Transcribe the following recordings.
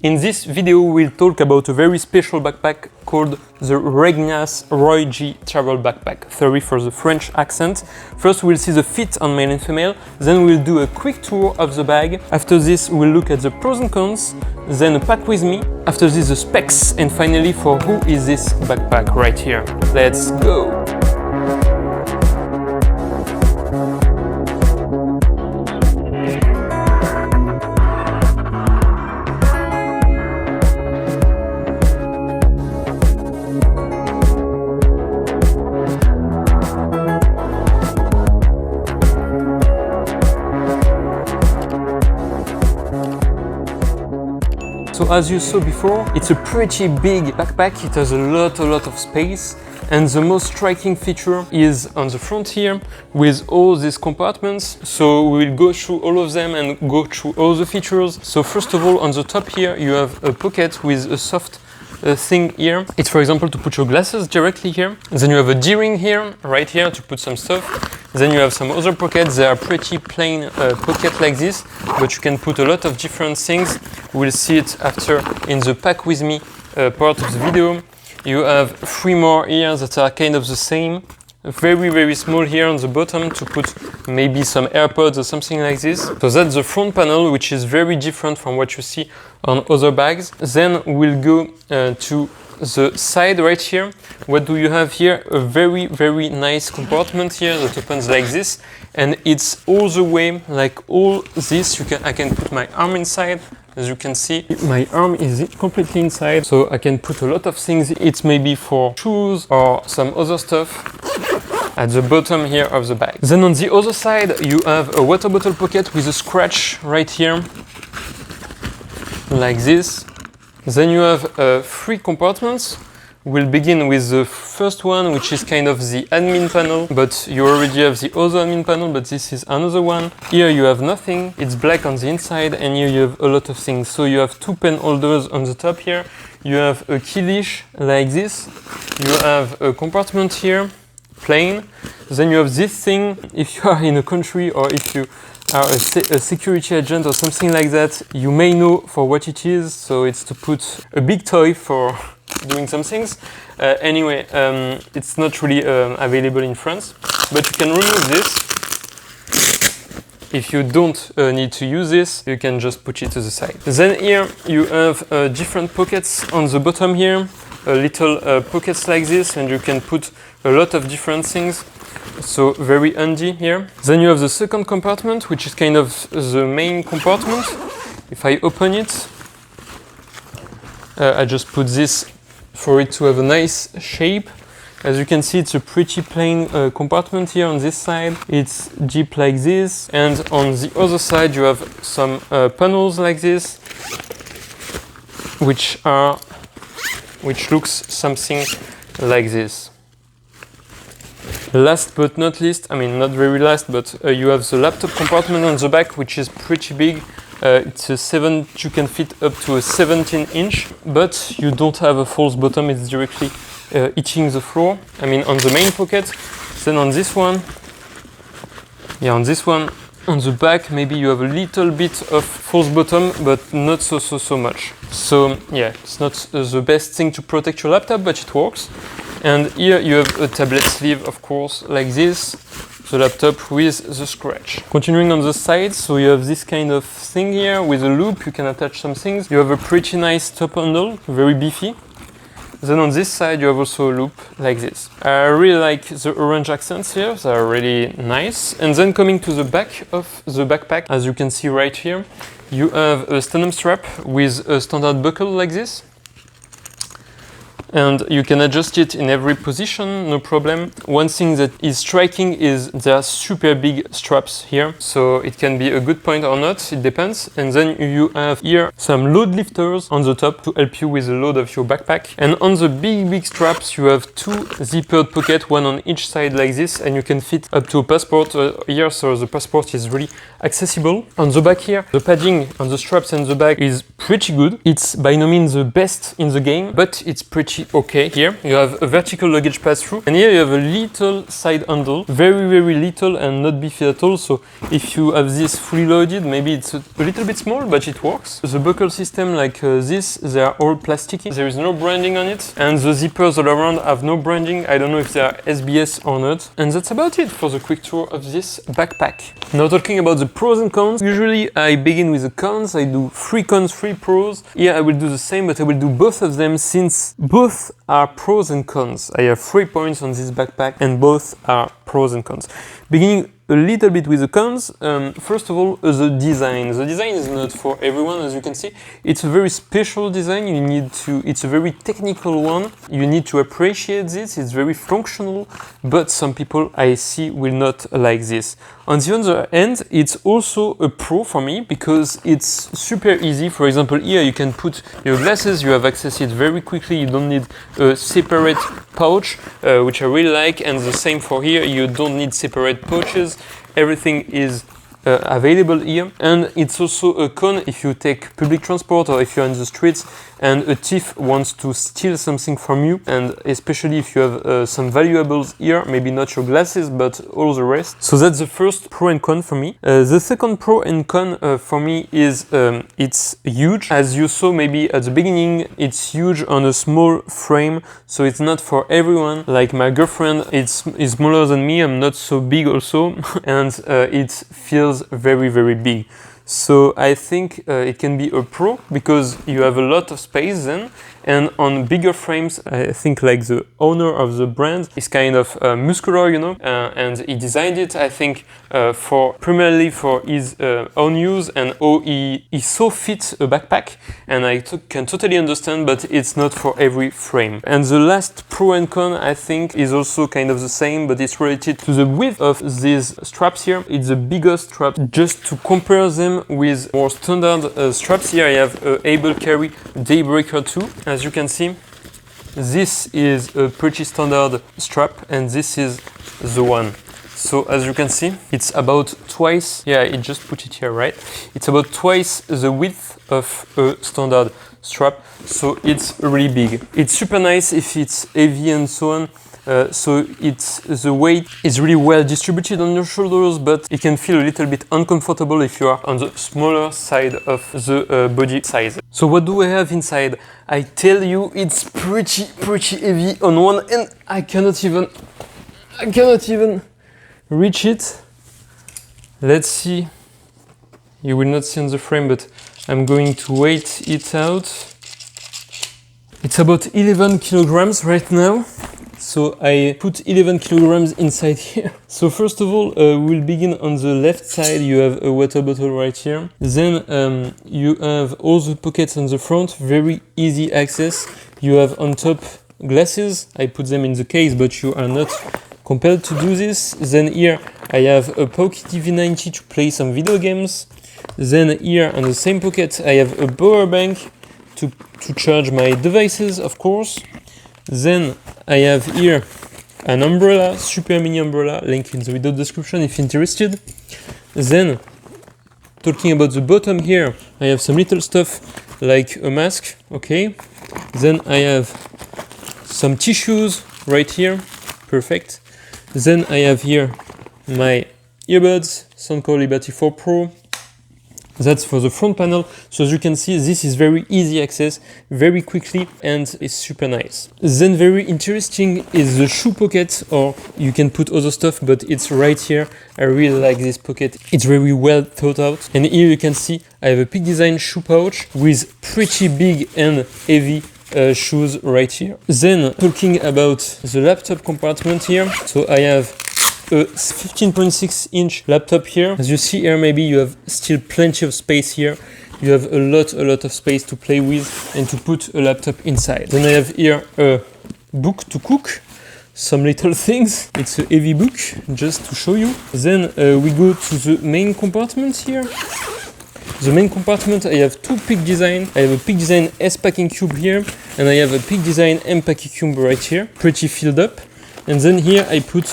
In this video, we'll talk about a very special backpack called the REGNAS ROY G travel backpack. Sorry for the French accent. First, we'll see the fit on male and female, then we'll do a quick tour of the bag. After this, we'll look at the pros and cons, then a pack with me. After this, the specs, and finally, for who is this backpack right here. Let's go! So as you saw before, it's a pretty big backpack. It has a lot of space, and the most striking feature is on the front here with all these compartments. So we'll go through all of them and go through all the features. So first of all, on the top here you have a pocket with a soft thing here. It's, for example, to put your glasses directly here. Then you have a D-ring here, right here, to put some stuff. Then you have some other pockets. They are pretty plain pocket like this, but you can put a lot of different things. We'll see it after in the pack with me part of the video. You have 3 more here that are kind of the same. Very small here on the bottom to put maybe some AirPods or something like this. So that's the front panel, which is very different from what you see on other bags. Then we'll go to the side right here. What do you have here? A very nice compartment here that opens like this, and it's all the way like all this. I can put my arm inside. As you can see, my arm is completely inside, so I can put a lot of things. It's maybe for shoes or some other stuff at the bottom here of the bag. Then on the other side, you have a water bottle pocket with a scratch right here, like this. Then you have 3 compartments. We'll begin with the first one, which is kind of the admin panel, but you already have the other admin panel, but this is another one. Here you have nothing, it's black on the inside, and here you have a lot of things. So you have 2 pen holders on the top here. You have a key leash like this. You have a compartment here, plain. Then you have this thing. If you are in a country or if you are a security agent or something like that, you may know for what it is. So it's to put a big toy for doing some things. Anyway, it's not really available in France, but you can remove this. If you don't need to use this, you can just put it to the side. Then here you have different pockets on the bottom here, little pockets like this, and you can put a lot of different things. So very handy here. Then you have the second compartment, which is kind of the main compartment. If I open it, I just put this for it to have a nice shape. As you can see, it's a pretty plain compartment here on this side. It's deep like this, and on the other side you have some panels like this, which looks something like this. Last but not least, I mean not very last, but you have the laptop compartment on the back, which is pretty big. It's you can fit up to a 17-inch, but you don't have a false bottom. It's directly hitting the floor. I mean on the main pocket. Then on this one, on the back, maybe you have a little bit of false bottom, but not so much. So yeah, it's not the best thing to protect your laptop, but it works. And here you have a tablet sleeve, of course, like this. The laptop with the scratch. Continuing on the side, so you have this kind of thing here with a loop. You can attach some things. You have a pretty nice top handle, very beefy. Then on this side you have also a loop like this. I really like the orange accents here, they are really nice. And then coming to the back of the backpack, as you can see right here, you have a sternum strap with a standard buckle like this. And you can adjust it in every position, no problem. One thing that is striking is there are super big straps here, so it can be a good point or not, it depends. And then you have here some load lifters on the top to help you with the load of your backpack. And on the big straps you have 2 zippered pockets, one on each side like this, and you can fit up to a passport here, so the passport is really accessible. On the back here, the padding on the straps and the back is pretty good. It's by no means the best in the game, but it's pretty pretty okay. Here you have a vertical luggage pass-through, and here you have a little side handle, very little and not beefy at all. So if you have this fully loaded, maybe it's a little bit small, but it works. The buckle system like this, they are all plasticky. There is no branding on it, and the zippers all around have no branding. I don't know if they are SBS or not. And that's about it for the quick tour of this backpack. Now talking about the pros and cons, usually I begin with the cons. I do 3 cons, 3 pros. Here I will do the same, but I will do both of them since both are pros and cons. I have 3 points on this backpack and both are pros and cons. Beginning a little bit with the cons. First of all, the design. The design is not for everyone, as you can see. It's a very special design. It's a very technical one. You need to appreciate this. It's very functional, but some people I see will not like this. On the other hand, it's also a pro for me because it's super easy. For example, here you can put your glasses. You have access to it very quickly. You don't need a separate pouch, which I really like. And the same for here. You don't need separate pouches. Everything is available here, and it's also a con if you take public transport or if you're in the streets and a thief wants to steal something from you, and especially if you have some valuables here, maybe not your glasses but all the rest. So that's the first pro and con for me. The second pro and con for me is it's huge. As you saw maybe at the beginning, it's huge on a small frame, so it's not for everyone. Like my girlfriend, is smaller than me, I'm not so big also, and it feels very big. So I think it can be a pro because you have a lot of space then, and on bigger frames, I think like the owner of the brand is kind of Muscular, you know, and he designed it, I think, primarily for his own use, and he so fits a backpack, and I can totally understand, but it's not for every frame. And the last pro and con, I think, is also kind of the same, but it's related to the width of these straps here. It's the biggest strap. Just to compare them with more standard straps, here I have Able Carry Daybreaker 2. As you can see, this is a pretty standard strap, and this is the one. So as you can see, it's about twice, yeah, I just put it here, right? It's about twice the width of a standard strap, so it's really big. It's super nice if it's heavy and so on. So the weight is really well distributed on your shoulders, but it can feel a little bit uncomfortable if you are on the smaller side of the body size. So what do I have inside? I tell you, it's pretty heavy on one end. I cannot even reach it. Let's see. You will not see on the frame, but I'm going to weight it out. It's about 11 kilograms right now. So I put 11 kilograms inside here. So first of all, we'll begin on the left side. You have a water bottle right here. Then you have all the pockets on the front, very easy access. You have on top glasses. I put them in the case, but you are not compelled to do this. Then here I have a Pocket TV90 to play some video games. Then here on the same pocket I have a power bank to charge my devices, of course. Then I have here an umbrella, super mini umbrella, link in the video description if interested. Then, talking about the bottom here, I have some little stuff like a mask, okay. Then I have some tissues right here, perfect. Then I have here my earbuds, Soundcore Liberty 4 Pro. That's for the front panel. So as you can see, this is very easy access, very quickly, and it's super nice. Then very interesting is the shoe pocket, or you can put other stuff, but it's right here. I really like this pocket. It's very well thought out. And here you can see I have a Peak Design shoe pouch with pretty big and heavy shoes right here. Then talking about the laptop compartment here. So I have a 15.6 inch laptop here. As you see here, maybe you have still plenty of space here. You have a lot of space to play with and to put a laptop inside. Then I have here a book to cook, some little things. It's a heavy book, just to show you. Then we go to the main compartment here. The main compartment, I have two Peak Design. I have a Peak Design S packing cube here, and I have a Peak Design M packing cube right here, pretty filled up. And then here I put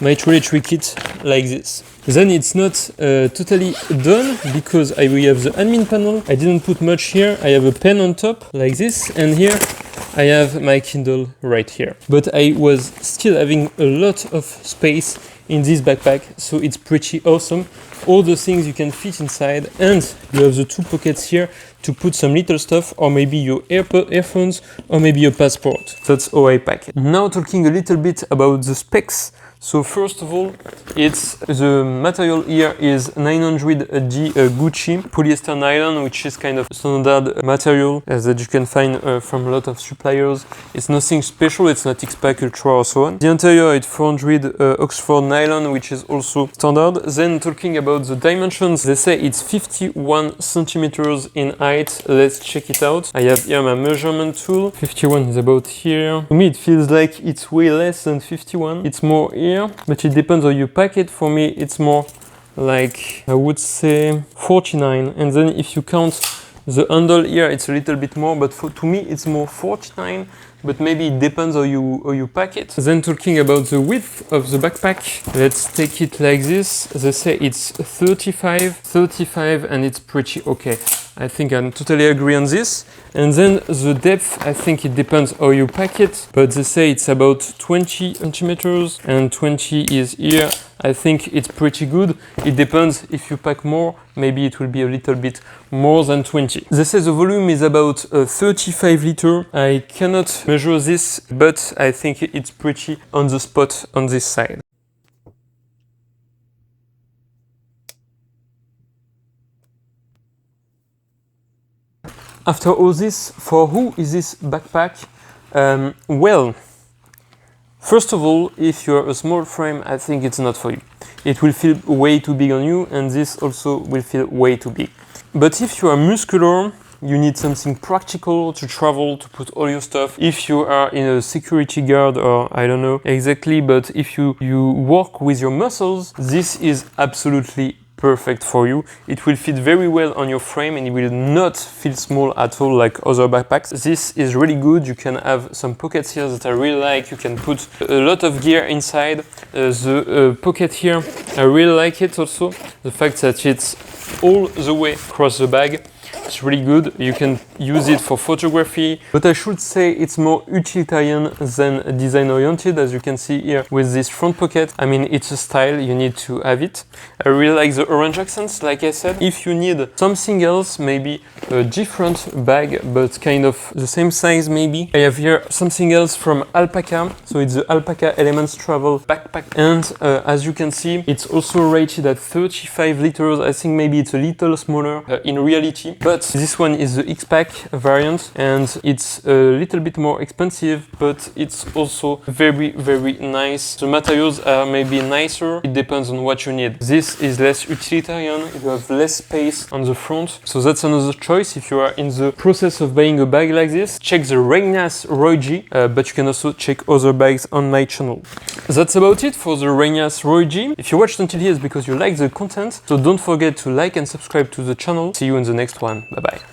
my toiletry kit like this. Then it's not totally done because we have the admin panel. I didn't put much here. I have a pen on top like this, and here I have my Kindle right here. But I was still having a lot of space in this backpack, so it's pretty awesome. All the things you can fit inside, and you have the 2 pockets here to put some little stuff, or maybe your earphones, or maybe your passport. That's how I pack it. Now talking a little bit about the specs. So first of all, it's the material here is 900G Gucci polyester nylon, which is kind of standard material that you can find from a lot of suppliers. It's nothing special, it's not X-Pack Ultra or so on. The interior is 400 Oxford nylon, which is also standard. Then talking about the dimensions, they say it's 51 centimeters in height. Let's check it out. I have here my measurement tool. 51 is about here. To me, it feels like it's way less than 51. It's more here. But it depends how you pack it. For me, it's more like, I would say 49. And then if you count the handle here, it's a little bit more, but to me, it's more 49. But maybe it depends how you pack it. Then talking about the width of the backpack, let's take it like this. They say it's 35, and it's pretty okay. I think I totally agree on this. And then the depth, I think it depends how you pack it, but they say it's about 20 centimeters and 20 is here. I think it's pretty good. It depends if you pack more, maybe it will be a little bit more than 20. They say the volume is about 35 liters. I cannot measure this, but I think it's pretty on the spot on this side. After all this, for who is this backpack? Well, first of all, if you're a small frame, I think it's not for you. It will feel way too big on you, and this also will feel way too big. But if you are muscular, you need something practical to travel, to put all your stuff. If you are in a security guard, or I don't know exactly, but if you work with your muscles, this is absolutely perfect for you. It will fit very well on your frame, and it will not feel small at all like other backpacks. This is really good. You can have some pockets here that I really like. You can put a lot of gear inside. The pocket here, I really like it also. The fact that it's all the way across the bag. It's really good. You can use it for photography, but I should say it's more utilitarian than design oriented, as you can see here with this front pocket. I mean, it's a style, you need to have it. I really like the orange accents, like I said. If you need something else, maybe a different bag, but kind of the same size maybe. I have here something else from Alpaca. So it's the Alpaca Elements Travel backpack. And as you can see, it's also rated at 35 liters. I think maybe it's a little smaller in reality. But this one is the X-Pack variant, and it's a little bit more expensive, but it's also very, very nice. The materials are maybe nicer. It depends on what you need. This is less utilitarian. You have less space on the front. So that's another choice if you are in the process of buying a bag like this. Check the REGNAS ROY G, but you can also check other bags on my channel. That's about it for the REGNAS ROY G. If you watched until here, it's because you like the content. So don't forget to like and subscribe to the channel. See you in the next one. Bye bye.